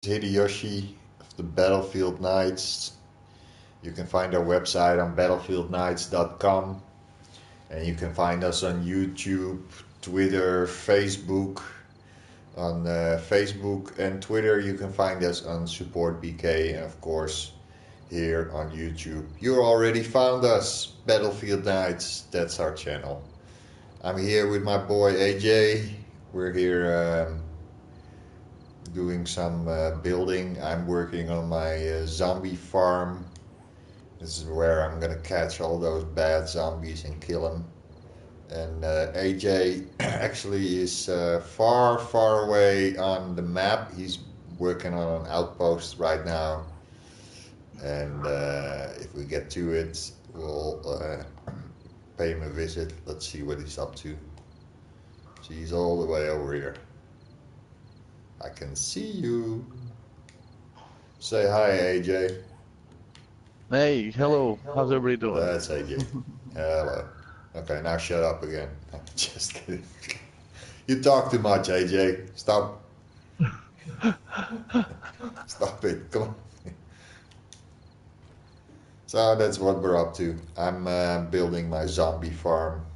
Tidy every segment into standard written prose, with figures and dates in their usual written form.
Hideyoshii of the Battlefield Nights. You can find our website on battlefieldnights.com, and you can find us on YouTube, Twitter, Facebook. On Facebook and Twitter, you can find us on SupportBK, and of course here on YouTube. You already found us, Battlefield Nights. That's our channel. I'm here with my boy AJ. We're here doing some building. I'm working on my zombie farm. This is where I'm gonna catch all those bad zombies and kill them. And AJ actually is far, far away on the map. He's working on an outpost right now. And if we get to it, we'll pay him a visit. Let's see what he's up to. So he's all the way over here. I can see you. Say hi, AJ. Hey, hello. How's everybody doing? That's AJ. Hello. Okay, now shut up again. Just kidding. You talk too much, AJ. Stop. Stop it. Come on. So that's what we're up to. I'm building my zombie farm.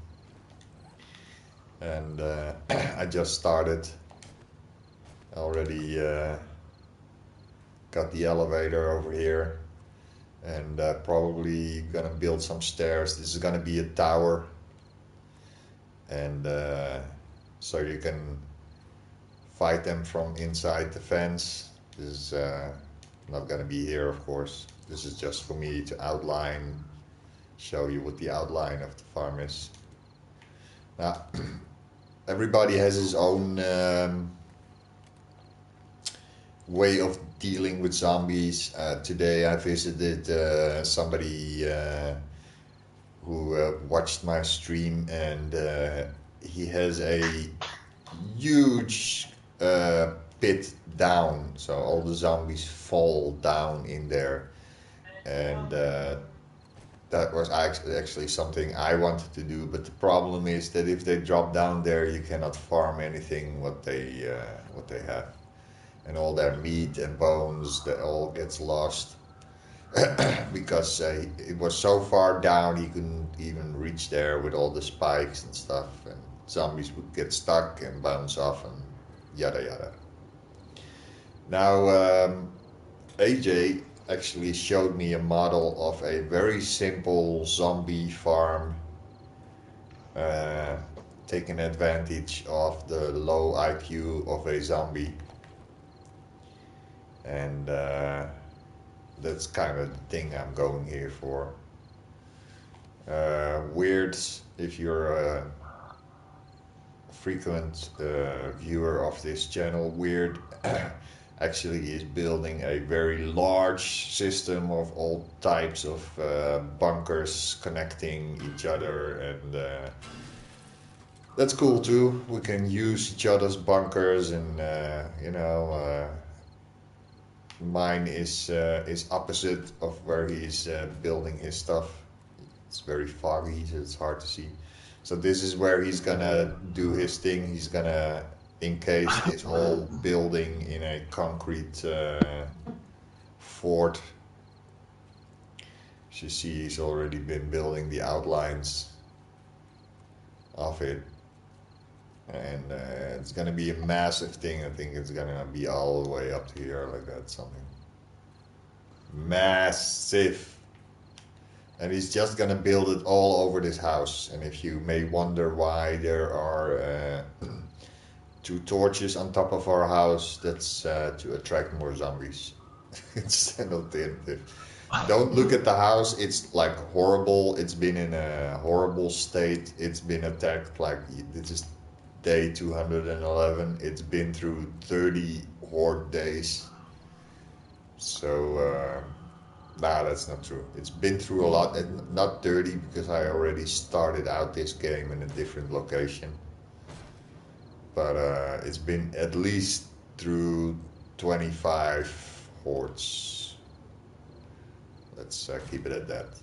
And I just started. Already got the elevator over here. And probably gonna build some stairs. This is gonna be a tower. And so you can fight them from inside the fence. This is not gonna be here, of course. This is just for me to outline, show you what the outline of the farm is. Now, everybody has his own way of dealing with zombies. Today I visited somebody who watched my stream, and he has a huge pit down, so all the zombies fall down in there. And that was actually something I wanted to do, but the problem is that if they drop down there, you cannot farm anything what they have, and all their meat and bones, that all gets lost. Because it was so far down he couldn't even reach there with all the spikes and stuff, and zombies would get stuck and bounce off and yada yada. Now AJ actually showed me a model of a very simple zombie farm, taking advantage of the low IQ of a zombie, and that's kind of the thing I'm going here for. Weird, if you're a frequent viewer of this channel, Weird actually is building a very large system of all types of bunkers connecting each other, and that's cool too. We can use each other's bunkers, and mine is opposite of where he's building his stuff. It's very foggy, so it's hard to see. So this is where he's gonna do his thing. He's gonna encase his whole building in a concrete fort. As you see, he's already been building the outlines of it. And it's gonna be a massive thing. I think it's gonna be all the way up to here, like that, something massive. And he's just gonna build it all over this house. And if you may wonder why there are two torches on top of our house, that's to attract more zombies. It's an alternative. Don't look at the house. It's like horrible. It's been in a horrible state. It's been attacked, like this is day 211. It's been through 30 horde days. So nah, that's not true. It's been through a lot. Not 30, because I already started out this game in a different location. But it's been at least through 25 hordes. Let's keep it at that.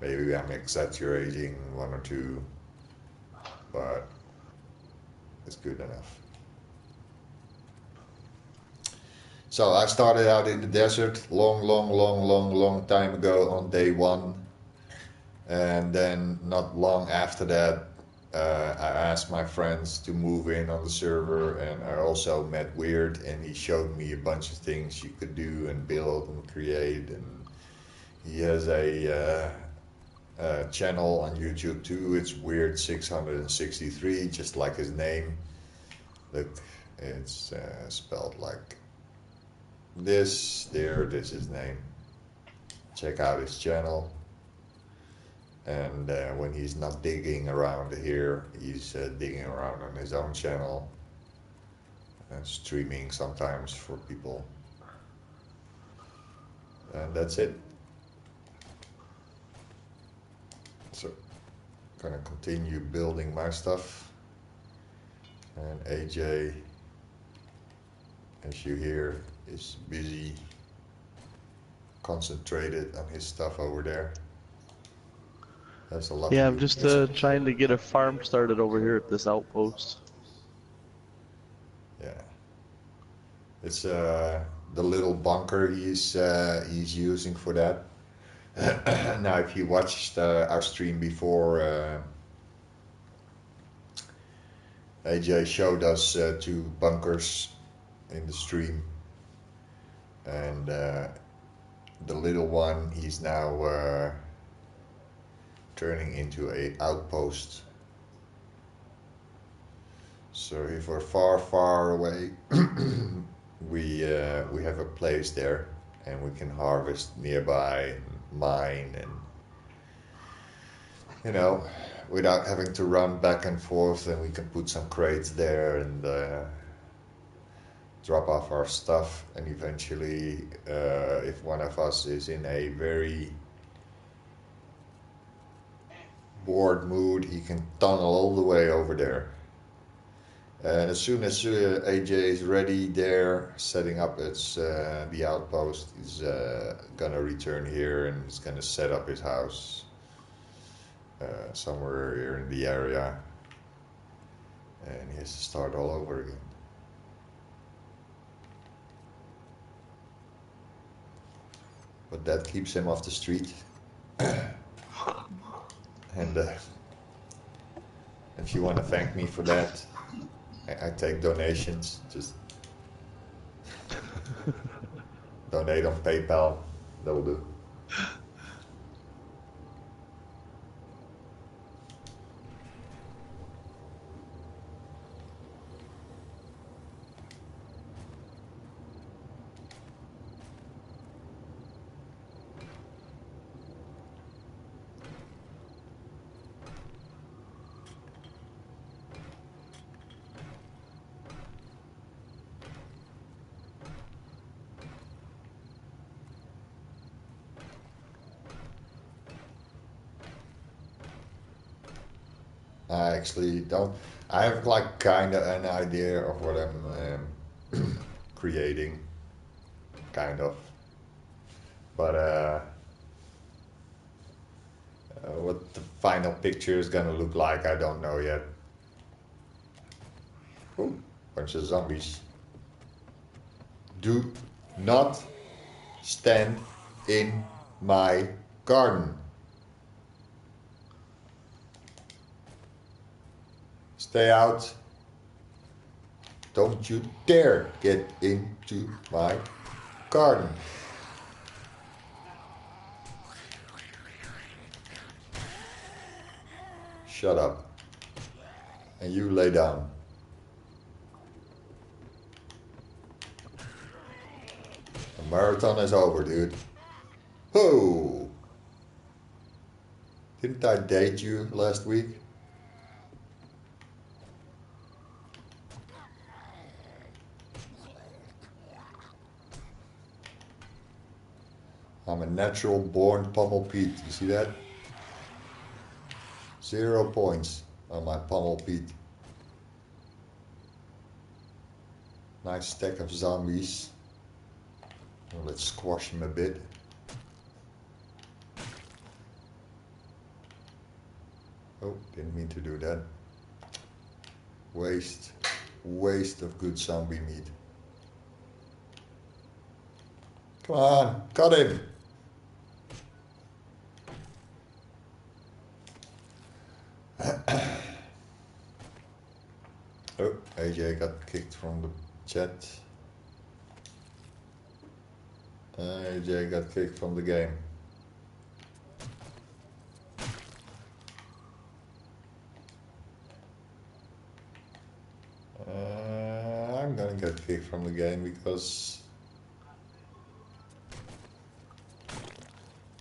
Maybe I'm exaggerating one or two, but it's good enough. So I started out in the desert long time ago on day one. And then not long after that, I asked my friends to move in on the server, and I also met Weird, and he showed me a bunch of things you could do and build and create. And he has a channel on YouTube too. It's Weird 663, just like his name. Look, it's spelled like this. There, this is his name. Check out his channel. And when he's not digging around here, he's digging around on his own channel and streaming sometimes for people. And that's it. So, gonna continue building my stuff. And AJ, as you hear, is busy, concentrated on his stuff over there. There's a lot to Yeah, I'm do. just trying to get a farm started over here at this outpost. Yeah, it's the little bunker he's using for that. Now, if you watched our stream before, AJ showed us two bunkers in the stream, and the little one he's now turning into a outpost. So if we're far away, we have a place there, and we can harvest nearby, and mine, and without having to run back and forth, and we can put some crates there and drop off our stuff. And eventually, if one of us is in a very bored mood, he can tunnel all the way over there. And as soon as AJ is ready there, setting up the outpost, he's gonna return here and he's gonna set up his house somewhere here in the area, and he has to start all over again. But that keeps him off the street. And if you want to thank me for that, I take donations. Just donate on PayPal. That will do. I actually don't. I have like kind of an idea of what I'm creating, kind of. But what the final picture is gonna look like, I don't know yet. Ooh, bunch of zombies. Do not stand in my garden. Stay out. Don't you dare get into my garden. Shut up. And you lay down. The marathon is over, dude. Whoa! Didn't I date you last week? I'm a natural born Pummel Pete. You see that? 0 points on my Pummel Pete. Nice stack of zombies. Well, let's squash them a bit. Oh, didn't mean to do that. Waste of good zombie meat. Come on, got him. Oh, AJ got kicked from the chat. AJ got kicked from the game. I'm gonna get kicked from the game because...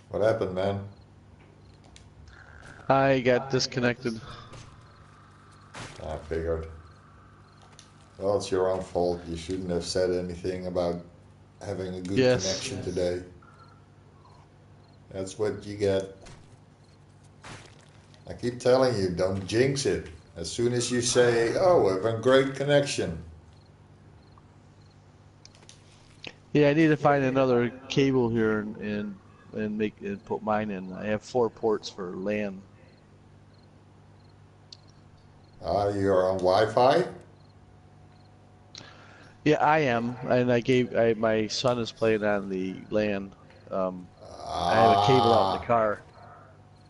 What happened, man? I got disconnected. I figured. Well, it's your own fault. You shouldn't have said anything about having a good Yes. connection today. That's what you get. I keep telling you, don't jinx it. As soon as you say, oh, I have a great connection. Yeah, I need to find another cable here and put mine in. I have 4 ports for LAN. You're on Wi-Fi? Yeah, I am, and my son is playing on the LAN. I have a cable out in the Ah, car.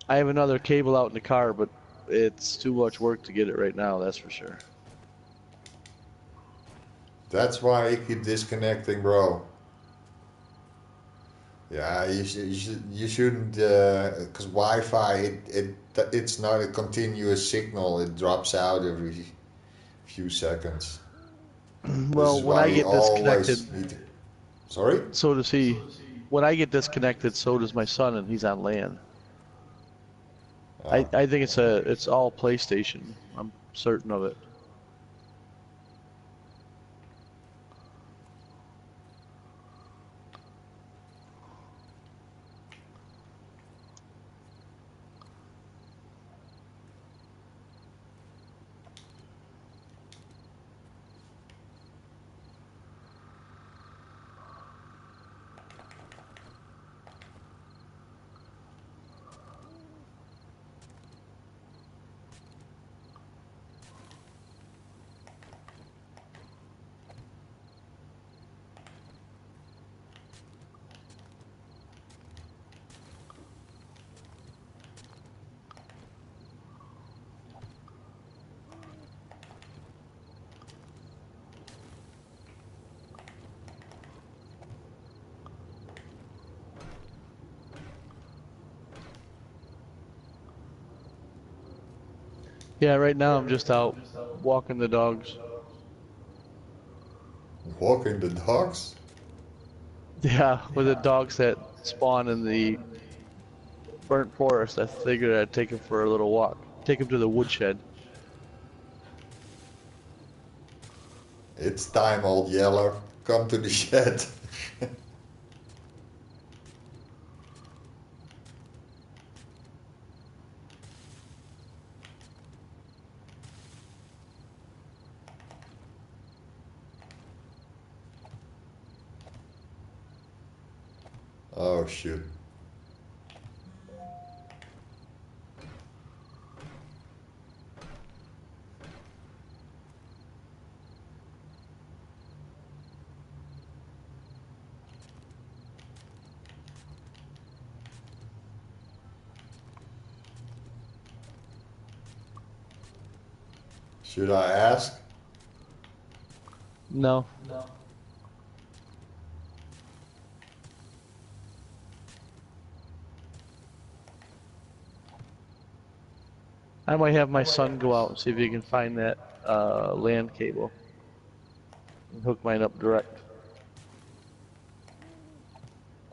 I have another cable out in the car, but it's too much work to get it right now, that's for sure. that's why you keep disconnecting, bro. Yeah, you shouldn't, because Wi-Fi, it's not a continuous signal. It drops out every few seconds. This Well, is when why I you get disconnected, always need to... Sorry? so does he. When I get disconnected, so does my son, and he's on LAN. Ah, I think it's all PlayStation. I'm certain of it. Yeah, right now I'm just out walking the dogs. walking the dogs? Yeah, with the dogs that spawn in the burnt forest, I figured I'd take them for a little walk. Take them to the woodshed. It's time, old yeller. Come to the shed. Oh, shoot. Should I ask? No. I might have my son go out and see if he can find that LAN cable and hook mine up direct.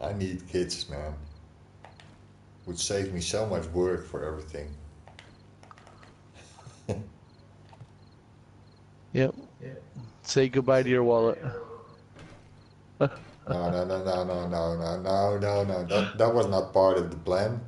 I need kids, man. Would save me so much work for everything. Yep. Say goodbye to your wallet. No, no, no, no, no, no, no, no, no, no. That was not part of the plan.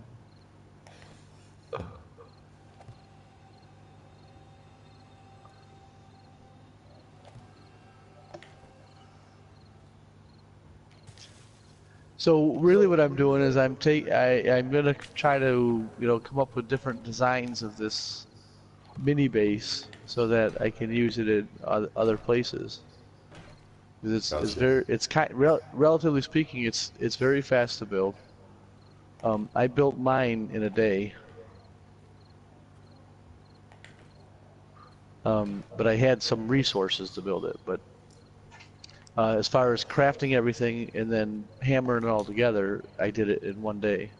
So really what I'm doing is I'm gonna try to, come up with different designs of this mini base so that I can use it in other places. It's Gotcha. very relatively speaking, it's very fast to build. I built mine in a day, but I had some resources to build it. But as far as crafting everything and then hammering it all together, I did it in one day.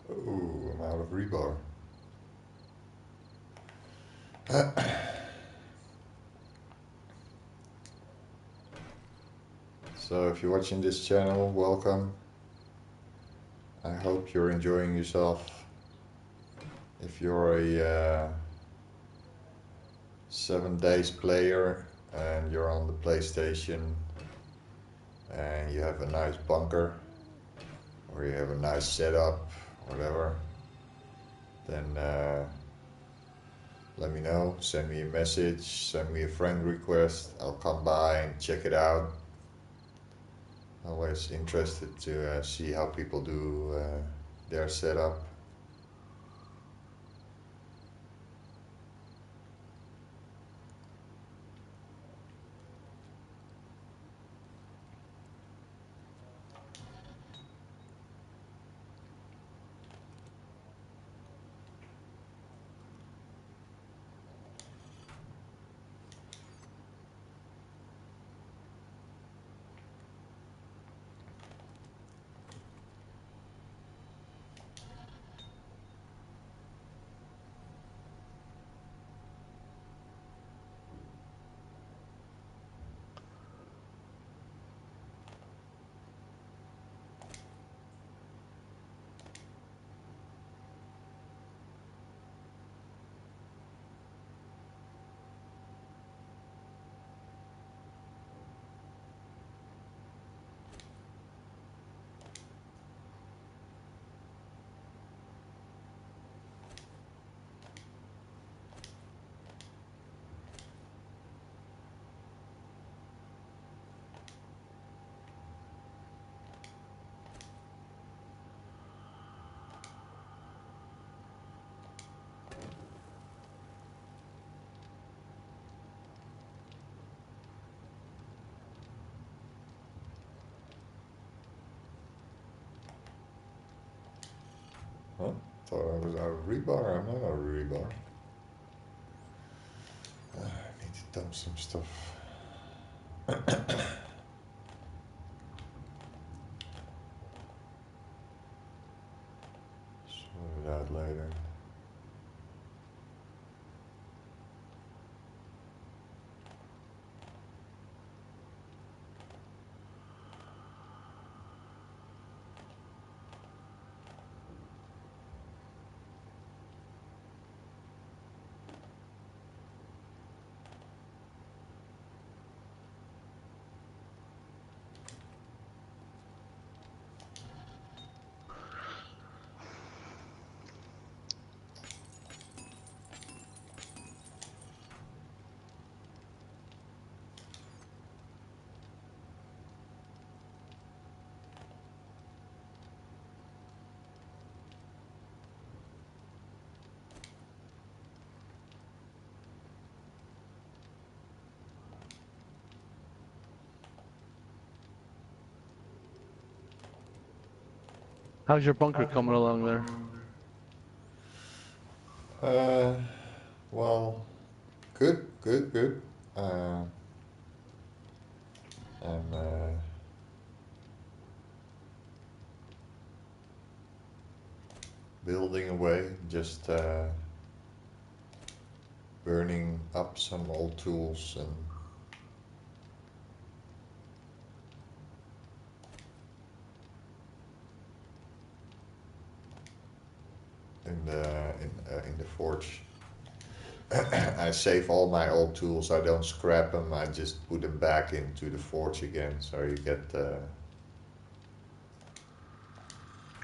Oh, I'm out of rebar. So if you're watching this channel, welcome. I hope you're enjoying yourself. If you're a 7 days player and you're on the PlayStation and you have a nice bunker or you have a nice setup, whatever, then let me know. Send me a message, send me a friend request. I'll come by and check it out. Always interested to see how people do their setup. Huh? Thought I was out of rebar. I'm not out of rebar. I need to dump some stuff. Sort it out later. How's your bunker coming along there? Uh, well, Good, good, good. I'm building away, just burning up some old tools and in the forge. I save all my old tools. I don't scrap them. I just put them back into the forge again, so you get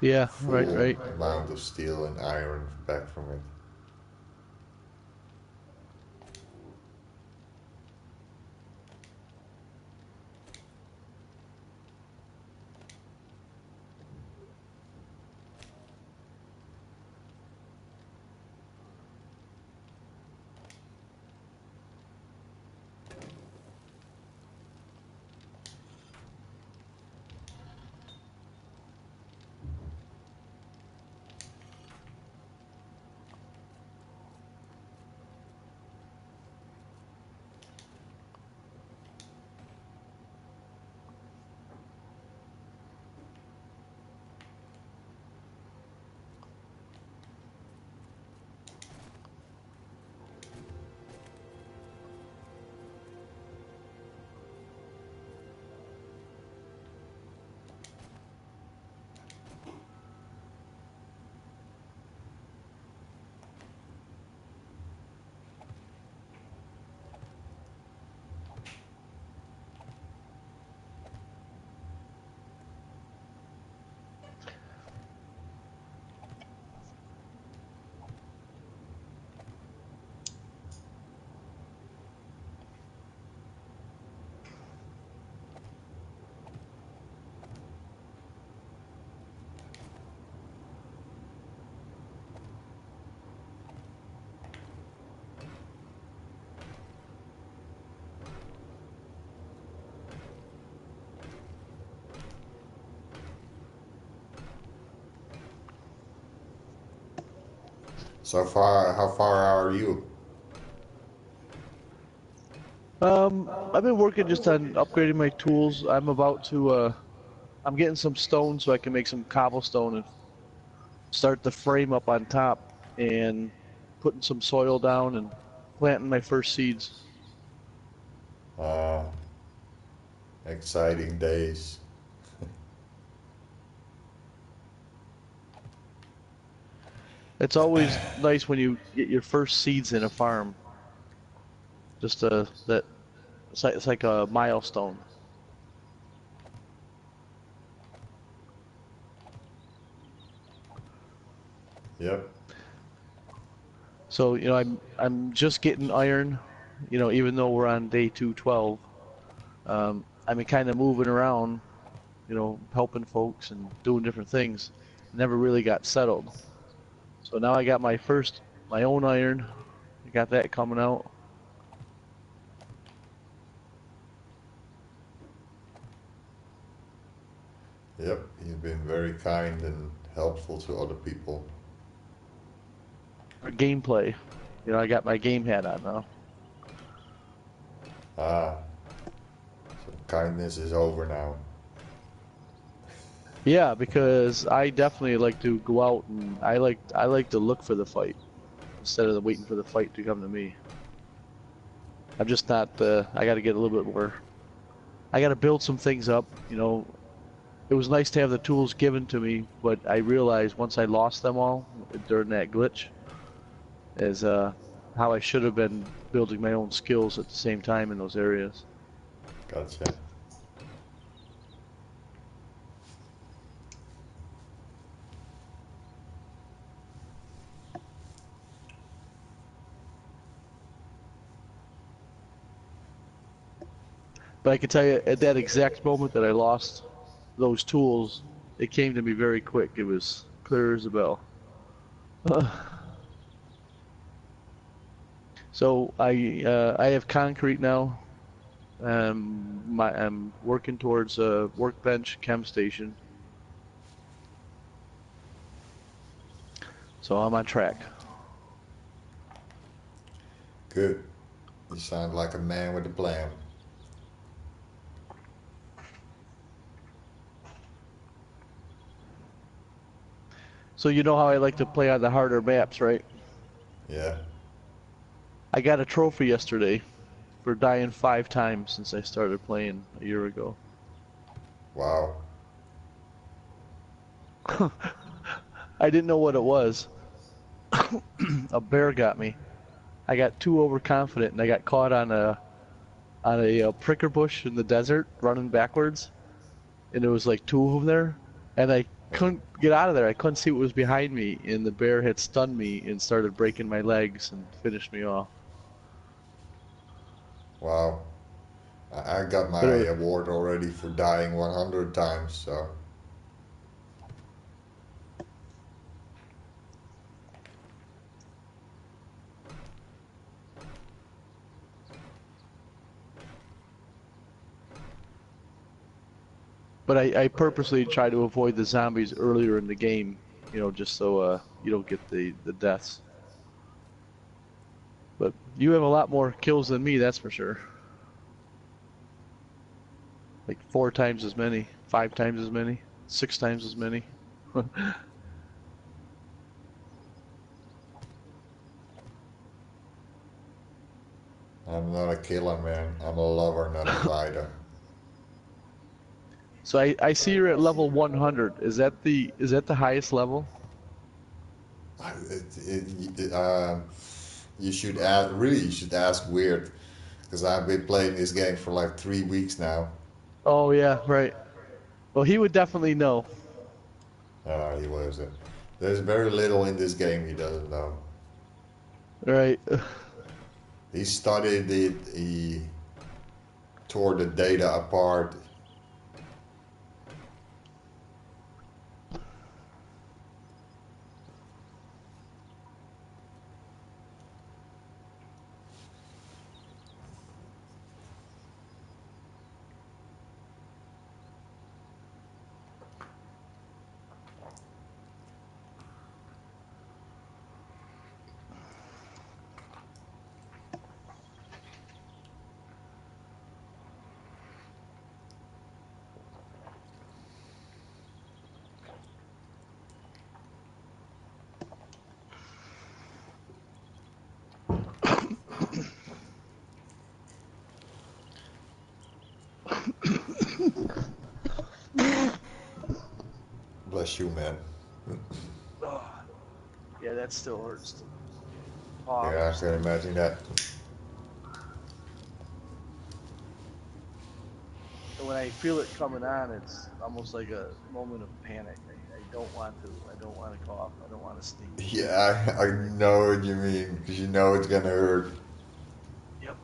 Yeah, right, full right. amount of steel and iron back from it. So far, how far are you? I've been working just on upgrading my tools. I'm about to, I'm getting some stone so I can make some cobblestone and start the frame up on top and putting some soil down and planting my first seeds. Uh, Exciting days. It's always nice when you get your first seeds in a farm. Just that it's like a milestone. Yep. So, I'm just getting iron, even though we're on day 212. I've been kind of moving around, helping folks and doing different things. Never really got settled. So now I got my own iron. I got that coming out. Yep. You've been very kind and helpful to other people. For gameplay, I got my game hat on now. Ah, so kindness is over now. Yeah, because I definitely like to go out and I like to look for the fight instead of waiting for the fight to come to me. I'm just not. I got to get a little bit more. I got to build some things up. It was nice to have the tools given to me, but I realized once I lost them all during that glitch, is how I should have been building my own skills at the same time in those areas. Gotcha. But I can tell you, at that exact moment that I lost those tools, it came to me very quick. It was clear as a bell. So I have concrete now. I'm working towards a workbench chem station, so I'm on track. Good. You sound like a man with a plan. So you know how I like to play on the harder maps, right? Yeah. I got a trophy yesterday for dying 5 times since I started playing a year ago. Wow. I didn't know what it was. A bear got me. I got too overconfident and I got caught on a pricker bush in the desert running backwards, and there was like 2 of them there, and I couldn't get out of there. I couldn't see what was behind me, and the bear had stunned me and started breaking my legs and finished me off. Wow. I got But my it was, award already for dying 100 times, so. but I purposely try to avoid the zombies earlier in the game, just so you don't get the deaths. But you have a lot more kills than me, that's for sure. Like 4 times as many, 5 times as many, 6 times as many. I'm not a killer, man. I'm a lover, not a fighter. So I see you're at level 100. Is that the highest level? You should ask, really, you should ask Weird, because I've been playing this game for like 3 weeks now. Oh yeah, right. Well, he would definitely know. He was it. There's very little in this game he doesn't know. Right. He studied it, he tore the data apart. Bless you, man. Oh, yeah, that still hurts to talk. Yeah, I can imagine that. And when I feel it coming on, it's almost like a moment of panic. I don't want to. I don't want to cough. I don't want to sneeze. Yeah, I know what you mean, because you know it's gonna hurt. Yep.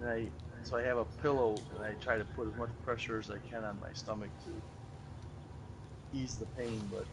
And so I have a pillow, and I try to put as much pressure as I can on my stomach to ease the pain. But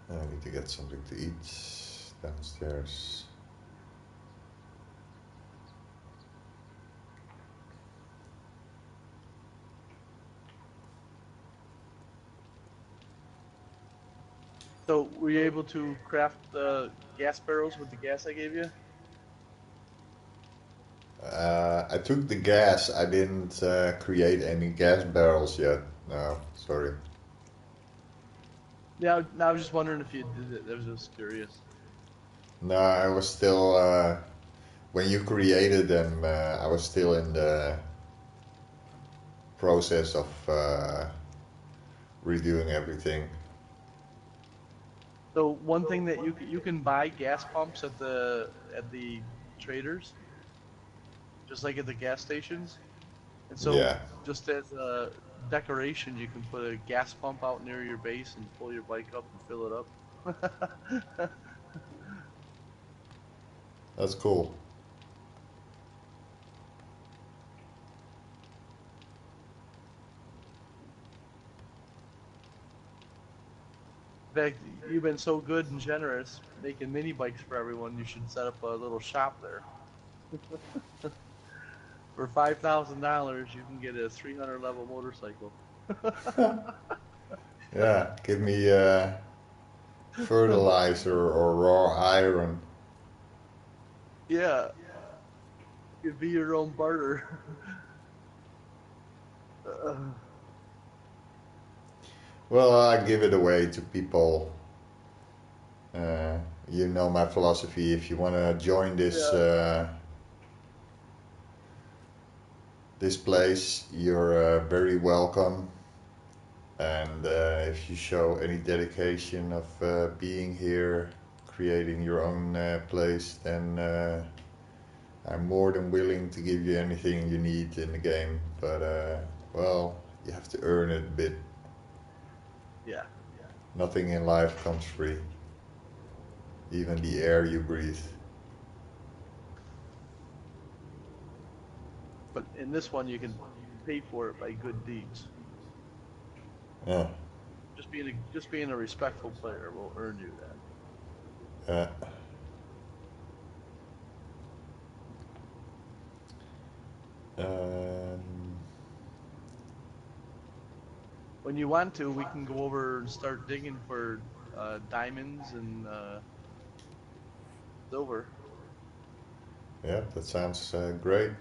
I need to get something to eat downstairs. so were you able to craft the gas barrels with the gas I gave you? I took the gas. I didn't create any gas barrels yet. No, sorry. Yeah. I was just wondering if you did it. I was just curious. No, I was still. When you created them, I was still in the process of redoing everything. So one thing that you can buy gas pumps at the traders, just like at the gas stations. And so Yeah, just as a decoration, you can put a gas pump out near your base and pull your bike up and fill it up. that's cool. In fact, you've been so good and generous making mini bikes for everyone. You should set up a little shop there. For $5,000, you can get a 300 level motorcycle. Yeah, give me fertilizer or raw iron. Yeah, you could be your own barter. Uh, Well, I give it away to people. Uh, you know my philosophy. If you want to join yeah, this place, you're very welcome. And if you show any dedication of being here, creating your own place, then I'm more than willing to give you anything you need in the game. But well, you have to earn it a bit. yeah. Nothing in life comes free, even the air you breathe. But in this one, you can pay for it by good deeds. Yeah, Just being a respectful player will earn you that. yeah. Um, When you want to, we can go over and start digging for diamonds and silver. yeah, that sounds great.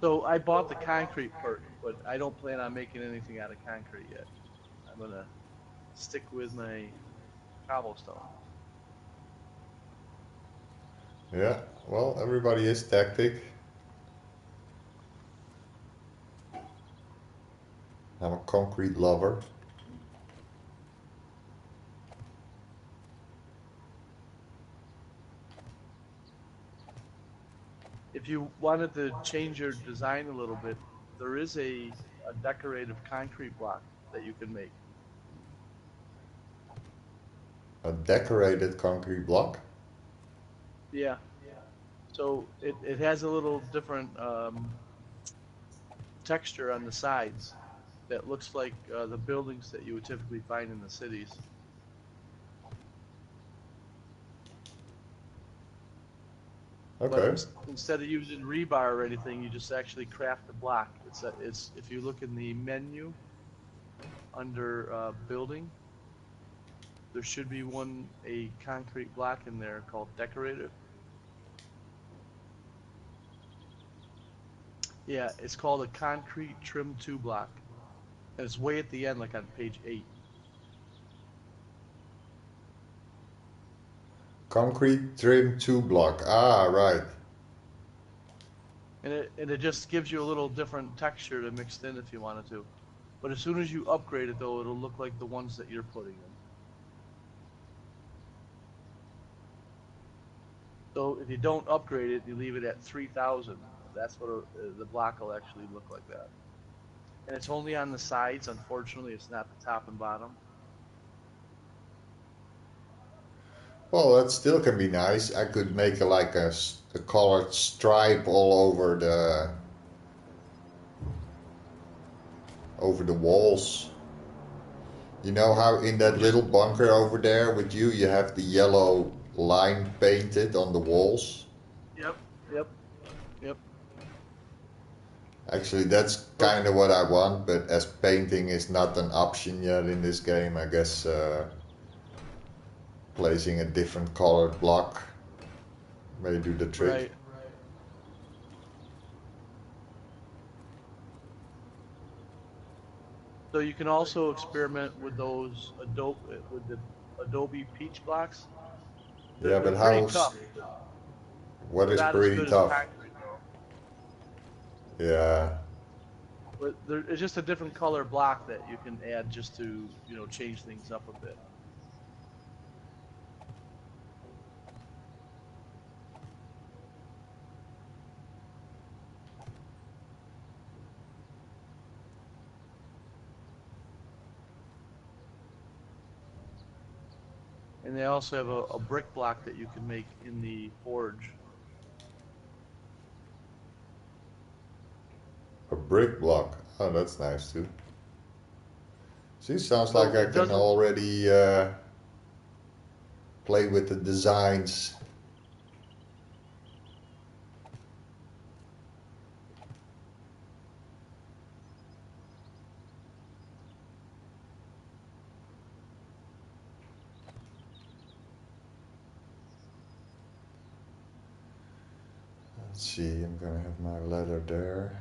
So I bought the concrete perk, but I don't plan on making anything out of concrete yet. I'm gonna stick with my cobblestone. Yeah, well, everybody is tactic. I'm a concrete lover. If you wanted to change your design a little bit, there is a decorative concrete block that you can make. A decorated concrete block. Yeah. So it has a little different texture on the sides that looks like the buildings that you would typically find in the cities. But Okay. instead of using rebar or anything, you just actually craft the block. It's if you look in the menu under building, there should be a concrete block in there called decorative. Yeah, it's called a concrete trim two block, and it's way at the end, like on page 8. Concrete trim 2 block. Ah, right. And it just gives you a little different texture to mix in if you wanted to. But as soon as you upgrade it, though, it'll look like the ones that you're putting in. So if you don't upgrade it, you leave it at 3,000. That's what the block will actually look like that. And it's only on the sides. Unfortunately, it's not the top and bottom. Well, that still can be nice. I could make like a colored stripe all over the walls. You know Yep. how in You that just little bunker over there with you, you have the yellow line painted on the walls? yep, yep, yep. Actually, that's So kind of what I want, but as painting is not an option yet in this game, I guess placing a different colored block may do the trick. right. So you can also experiment with those Adobe with the Adobe peach blocks. Yeah, They're but pretty tough. what They're is not as pretty good as tough? concrete though. Yeah, But it's just a different color block that you can add just to change things up a bit. And they also have a brick block that you can make in the forge. a brick block. Oh, that's nice too. See, sounds like So I it can doesn't. already play with the designs. Let's see, I'm gonna have my ladder there.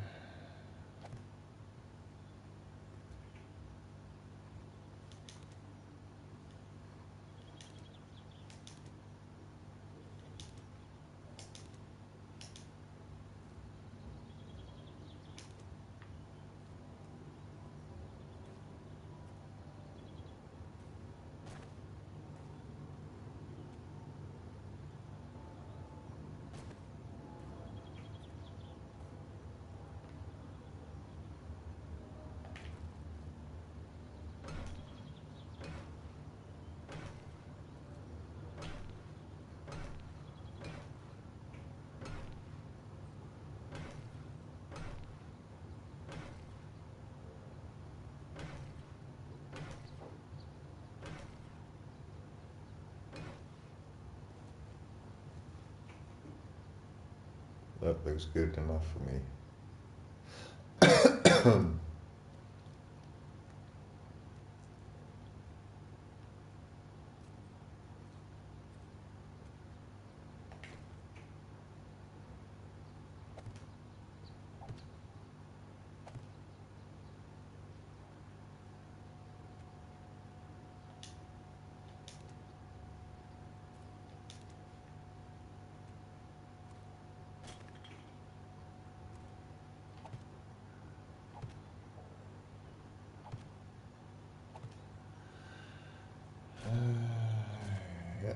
That looks good enough for me. Yeah,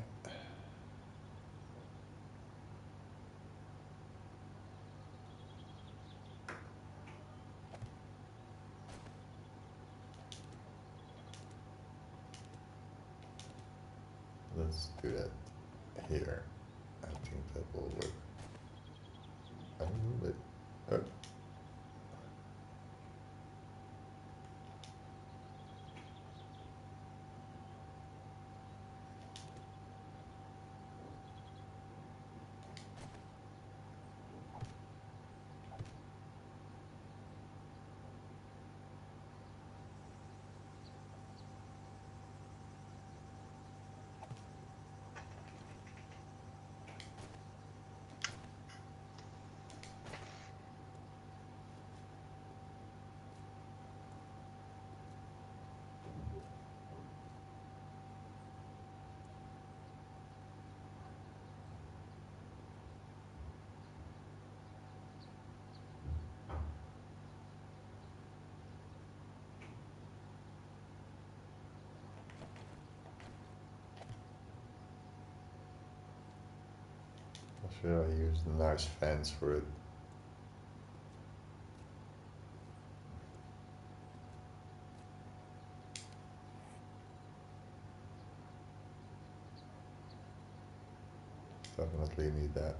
let's do that here. I think that will work a little bit. Oh, should I use the nice fence for it? Definitely need that.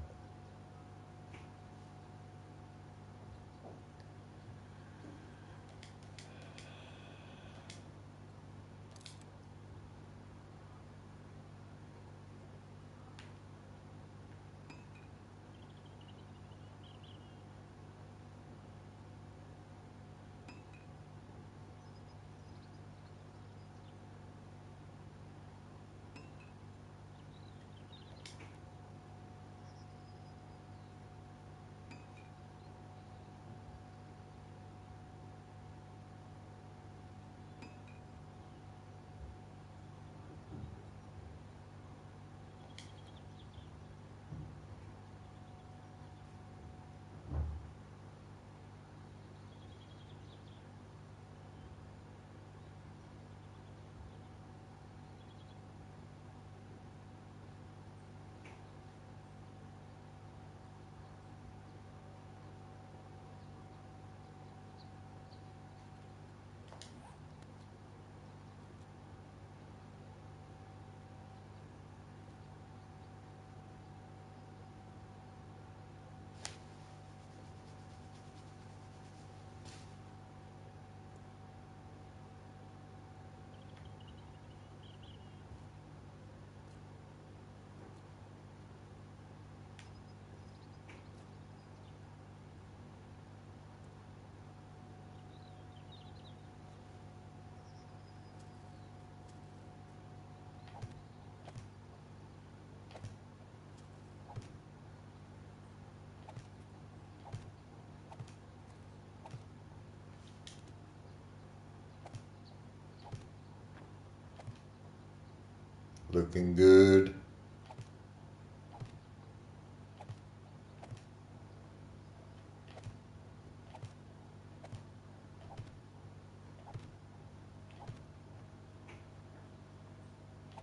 Looking good.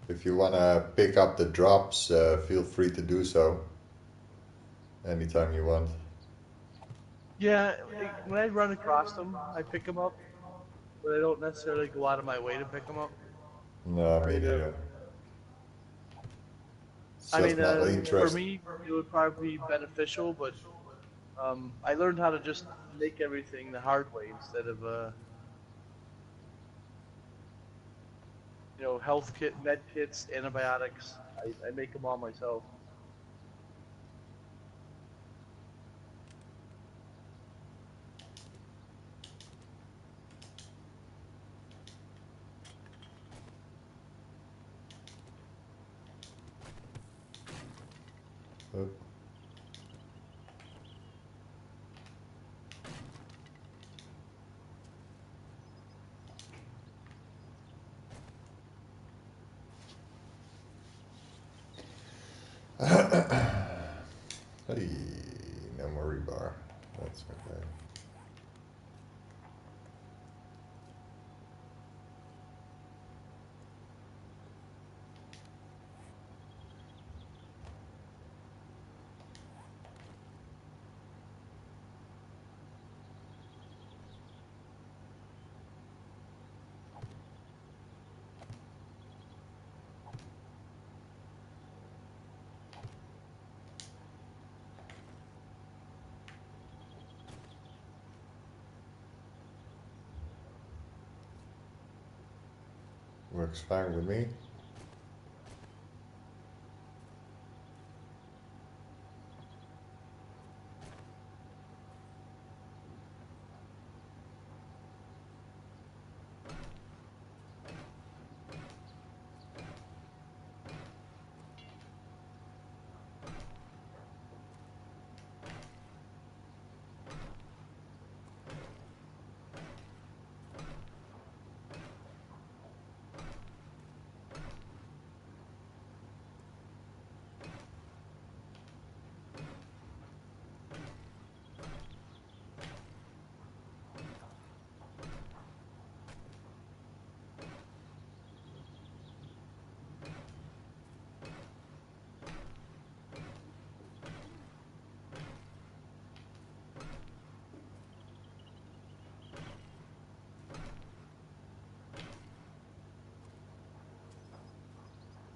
If you want to pick up the drops, feel free to do so anytime you want. Yeah, when I run across them, I pick them up, but I don't necessarily go out of my way to pick them up. No, I me mean, neither. It's I just mean, not for interest. me, it would probably be beneficial, but I learned how to just make everything the hard way instead of health kit, med kits, antibiotics. I make them all myself. Oh. Hey, no more rebar. That's okay. Works fine with me.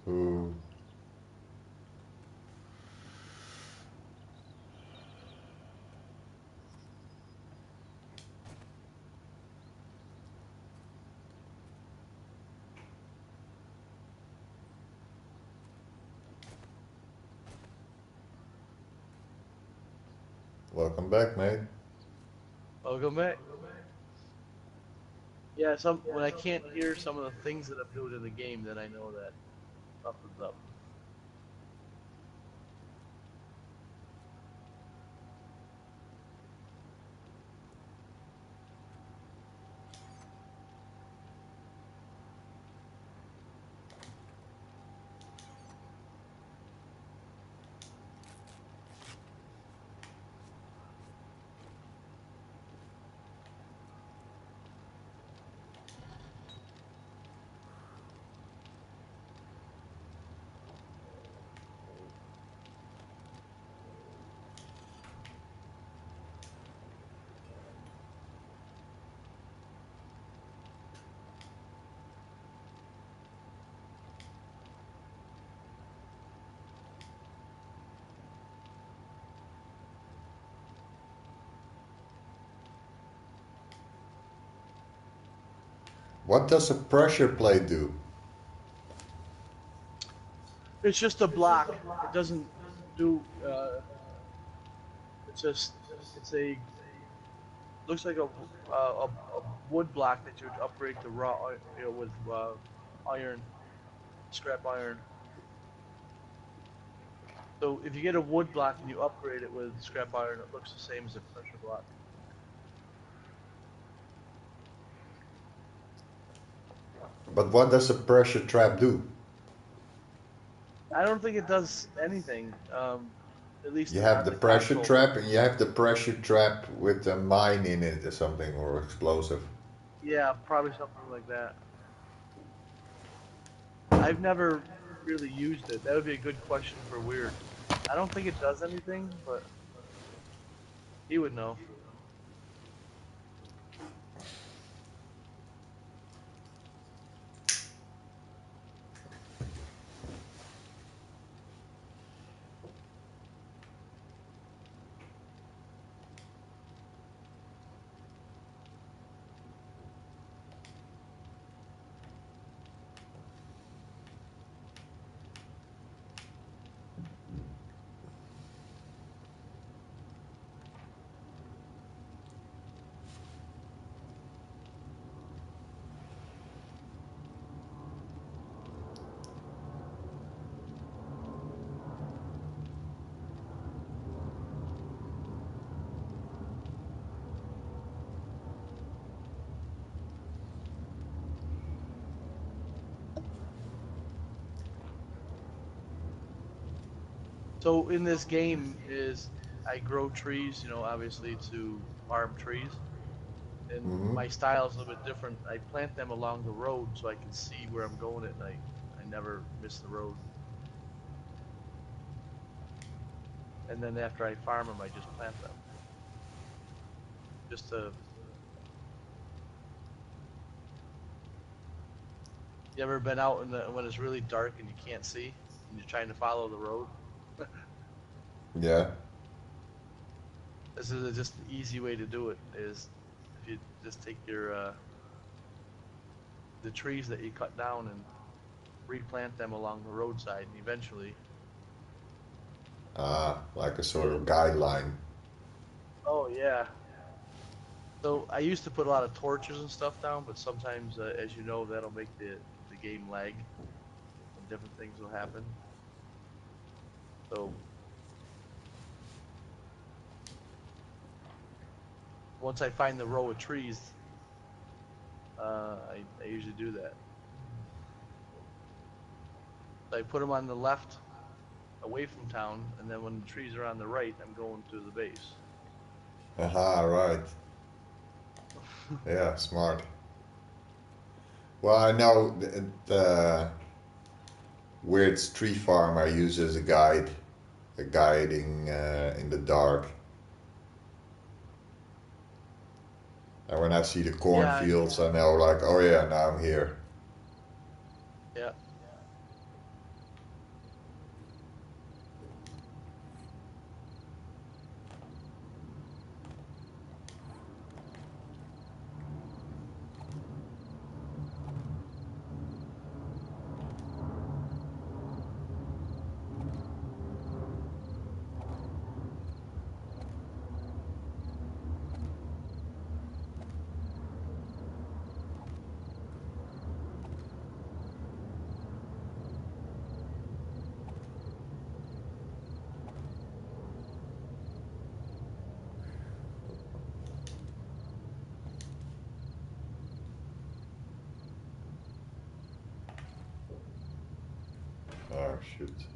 Ooh. Welcome back, mate. Welcome back. Yeah, when I can't hear some of the things that I'm doing in the game, then I know that something's up. What does a pressure plate do? It's just a block. It doesn't do. It's just. It's a. Looks like a wood block that you would upgrade to raw, with iron, scrap iron. So if you get a wood block and you upgrade it with scrap iron, it looks the same as a pressure block. But what does a pressure trap do? I don't think it does anything. At least You have on the the pressure console. trap, and you have the pressure trap with a mine in it or something, or explosive. Yeah, probably something like that. I've never really used it. That would be a good question for Weird. I don't think it does anything, but he would know. So in this game is I grow trees, obviously to farm trees. And Hmm. my style is a little bit different. I plant them along the road so I can see where I'm going at night. I never miss the road. And then after I farm them, I just plant them. Just to, you ever been out when it's really dark and you can't see and you're trying to follow the road? Yeah. This is just an easy way to do it. Is if you just take your the trees that you cut down and replant them along the roadside, and eventually. Like a sort Yeah. of guideline. Oh yeah. So I used to put a lot of torches and stuff down, but sometimes, as you know, that'll make the game lag, and different things will happen. So once I find the row of trees, I usually do that. So I put them on the left, away from town, and then when the trees are on the right, I'm going to the base. Aha, right. Yeah, smart. Well, I know the weird tree farm I use as a guide, a guiding in the dark. And when I see the Yeah, cornfields, I know, like, oh yeah, now I'm here. yeah. Oh, shoot.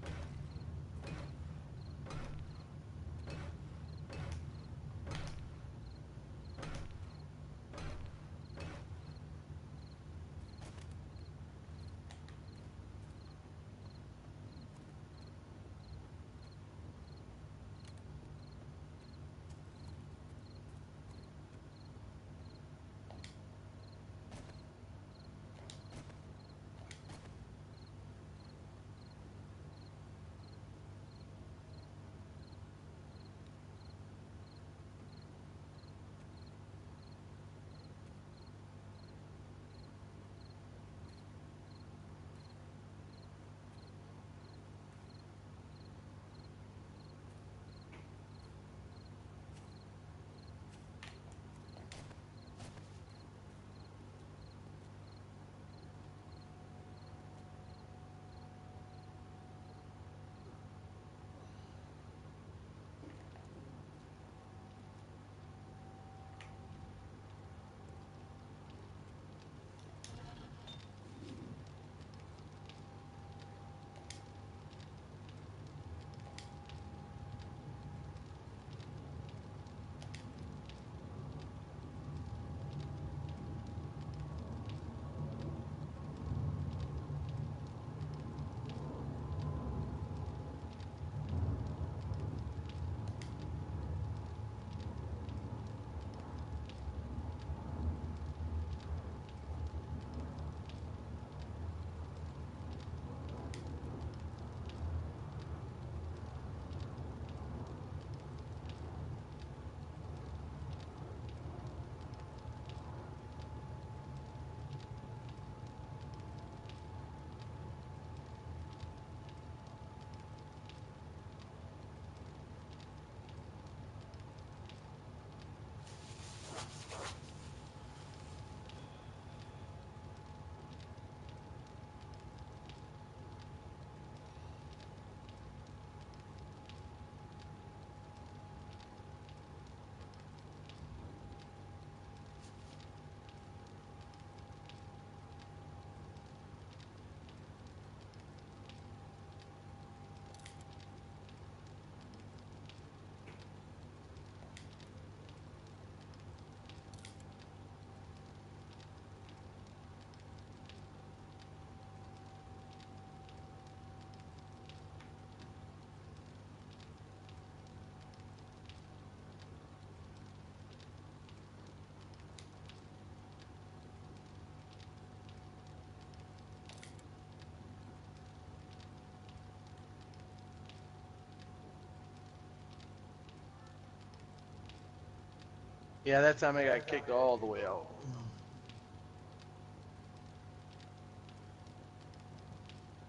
Yeah, that time I got kicked all the way out.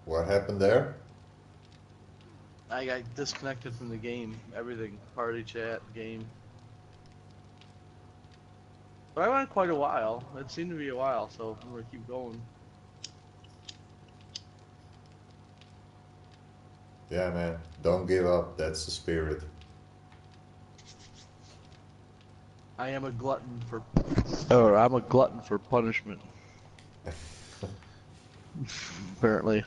What happened there? I got disconnected from the game, everything, party chat, game. But I went quite a while. It seemed to be a while, so I'm gonna keep going. Yeah, man. Don't give up. That's the spirit. I am a glutton for, or I'm a glutton for punishment. Apparently.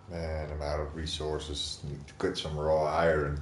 Man, I'm out of resources. Need to get some raw iron.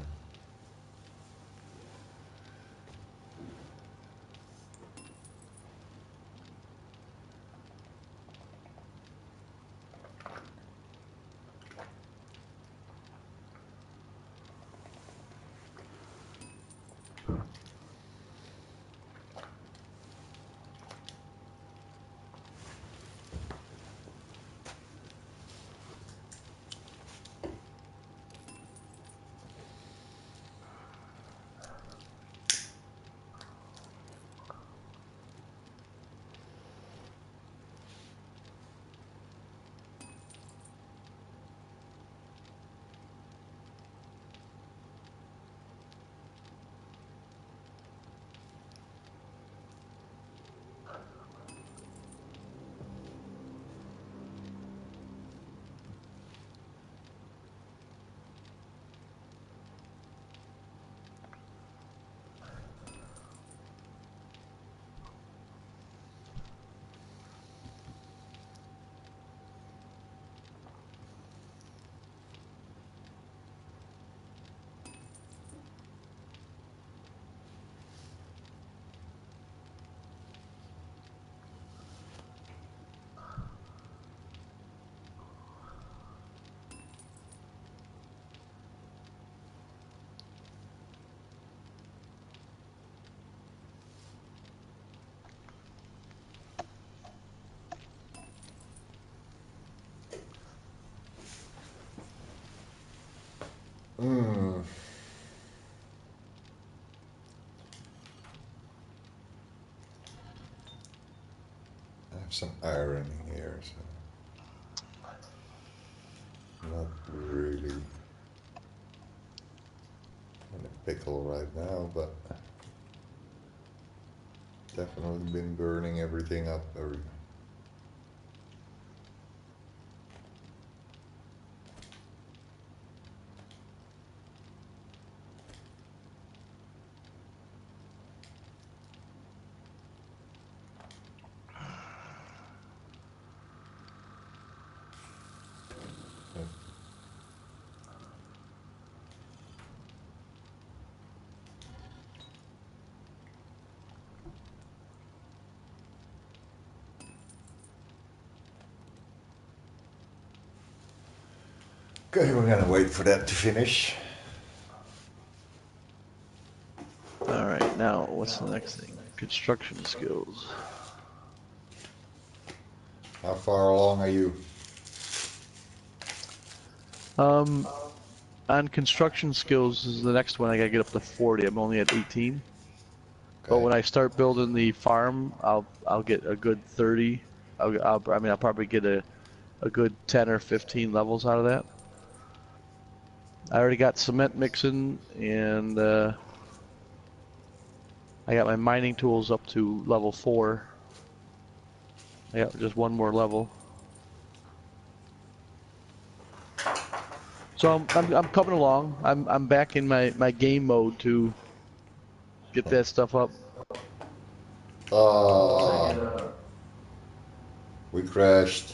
Hmm. I have some iron in here, so not really in a pickle right now, but definitely been burning everything up. Okay, we're gonna wait for that to finish. All right, now what's the next thing? Construction skills. How far along are you? Um, on construction skills is the next one. I gotta get up to 40. I'm only at 18. But Okay. when I start building the farm, I'll get a good 30. I mean I'll probably get a good 10 or 15 levels out of that. I already got cement mixing, and I got my mining tools up to level 4. I got just one more level. So I'm coming along. I'm back in my game mode to get that stuff up. Uh, We crashed.